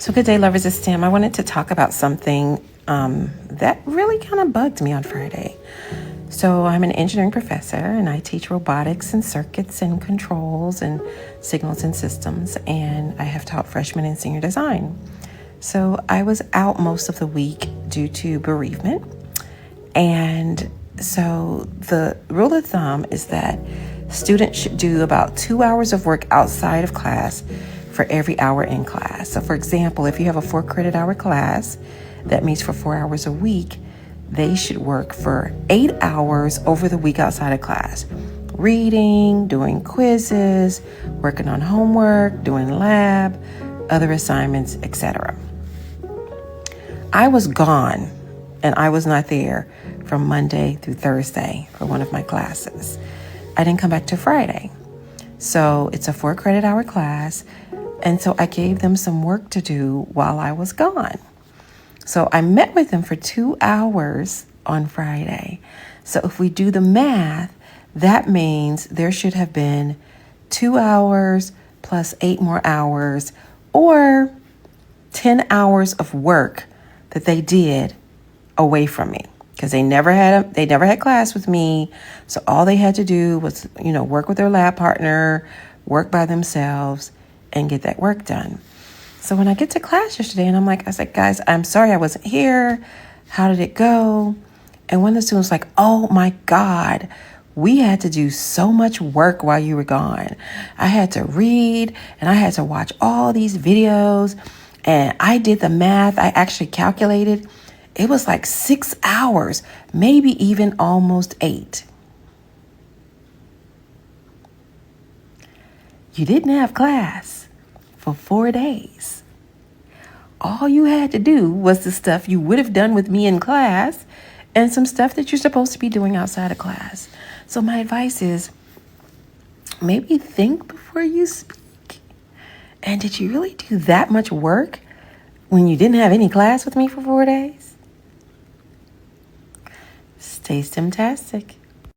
So good day, lovers of STEM. I wanted to talk about something that really kind of bugged me on Friday. So I'm an engineering professor and I teach robotics and circuits and controls and signals and systems, and I have taught freshman and senior design. So I was out most of the week due to bereavement. And so the rule of thumb is that students should do about 2 hours of work outside of class for every hour in class. So for example, if you have a 4 credit hour class, that means for 4 hours a week, they should work for 8 hours over the week outside of class. Reading, doing quizzes, working on homework, doing lab, other assignments, etc. I was gone and I was not there from Monday through Thursday for one of my classes. I didn't come back till Friday. So it's a 4 credit hour class. And so I gave them some work to do while I was gone. So I met with them for 2 hours on Friday. So if we do the math, that means there should have been 2 hours plus 8 more hours, or 10 hours of work that they did away from me, because they never had class with me. So all they had to do was, work with their lab partner, work by themselves, and get that work done. So when I get to class yesterday, and I was like, guys, I'm sorry I wasn't here. How did it go? And one of the students was like, oh my God, we had to do so much work while you were gone. I had to read and I had to watch all these videos, and I did the math. I actually calculated. It was like 6 hours, maybe even almost 8. You didn't have class for 4 days. All you had to do was the stuff you would have done with me in class and some stuff that you're supposed to be doing outside of class. So my advice is, maybe think before you speak. And did you really do that much work when you didn't have any class with me for 4 days? Stay STEMtastic.